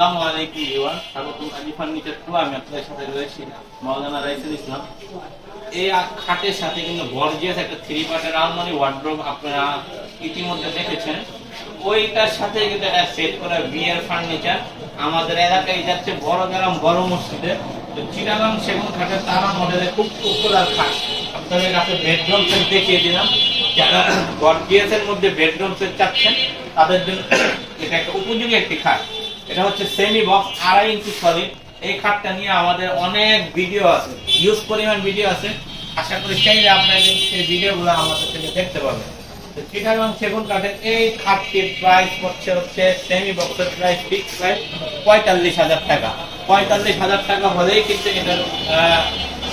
আসসালামু আলাইকুম ভিউয়ার, স্বাগতম আজি ফার্নিচার টু। আমি আপনাদের সাথে রয়েছি মাওলানা রাইসুল ইসলাম। এই খাটের সাথে কিন্তু গর্জিয়াস একটা 3 পার্টের আলমারি ওয়ার্ড্রোব আপনারা ইতিমধ্যে দেখেছেন। ওইটার সাথে কিন্তু একটা সেট করা বিয়ের ফার্নিচার আমাদের এলাকায় যাচ্ছে বড় গ্রাম বড় মসজিদে। তো চিটাগাং সেগুন খাটের তারা মডেলের খুব পপুলার খাট আপনাদের কাছে বেডরুম সেট দেখিয়ে দিলাম। যারা গর্জিয়াস এর মধ্যে বেডরুম সেট চাচ্ছেন তাদের জন্য এটা একটা উপযোগী একটি খাট। এটা হচ্ছে সেমি বক্স 2.5 ইঞ্চি সলিড। এই খাটটা নিয়ে আমাদের অনেক ভিডিও আছে, হিউজ পরিমাণ ভিডিও আছে। আশা করি চাইলে আপনারা সেই ভিডিওগুলো আমাদের থেকে দেখতে পাবেন। তো চিটাগাং সেগুন কাঠের এই খাটটির প্রাইস হচ্ছে সেমি বক্সের প্রাইস ফিক্স প্রাইস 45,000 টাকা। 45,000 টাকা হলেই কিন্তু এটার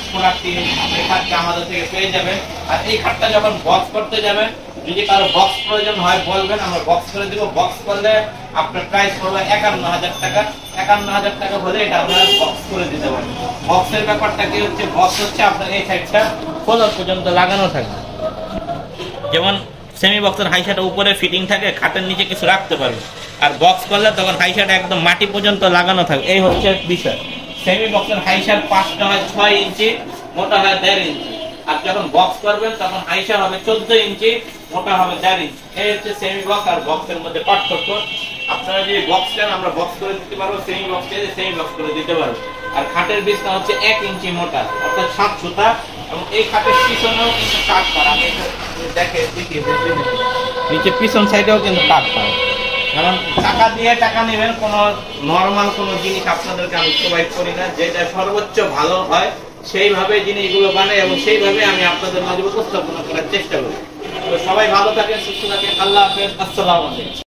প্রোডাক্টটি এই খাটটা আমাদের থেকে পেয়ে যাবেন। আর এই খাটটা যখন বক্স করতে যাবেন, যদি কারো বক্স প্রয়োজন হয় বলবেন, আমরা বক্স করে দিব। বক্স করলে আপনার প্রাইস পড়বে 51,000 টাকা। 51,000 টাকা হলে এটা আমরা বক্স করে দিতে পারি। বক্সের ব্যাপারটা কি হচ্ছে, বক্স হচ্ছে আপনার এই সাইডটা ফ্লোর পর্যন্ত লাগানো থাকে। যেমন সেমি বক্সের হাইসাটা উপরে ফিটিং থাকে, খাটের নিচে কিছু রাখতে পারবে। আর বক্স করলে তখন হাইসাটা একদম মাটি পর্যন্ত লাগানো থাকে। এই হচ্ছে বিষয়। সেমি বক্সের হাইসার 5টা হয় 6 ইঞ্চি, মোটা হয় 1.5 ইঞ্চি। আর যখন বক্স করবেন তখন হাইসা হবে 14 ইঞ্চি, মোটা হবে 1.5 ইঞ্চি। এই হচ্ছে সেমি বক্স আর বক্সের মধ্যে পার্থক্য। আপনারা যদি বক্স চান আমরা বক্স করে দিতে পারবো, সেমি বক্স চাইলে সেমি বক্স করে দিতে পারবো। আর খাটের বিছনা হচ্ছে 1 ইঞ্চি মোটা, অর্থাৎ 7 সুতা। এবং এই খাটের পিছনেও কিন্তু কাট করা, আমি দেখে নিচে পিছন সাইডেও কিন্তু কাট করা। কারণ টাকা দিয়ে টাকা নেবেন, কোনো নর্মাল কোনো জিনিস আপনাদেরকে আমি প্রোভাইড করি না। যেটা সর্বোচ্চ ভালো হয় সেইভাবে জিনিসগুলো বানাই এবং সেইভাবে আমি আপনাদের মাঝে উপস্থাপনা করার চেষ্টা করি। তো সবাই ভালো থাকেন, সুস্থ থাকেন। আল্লাহ হাফেজ, আসসালামু আলাইকুম।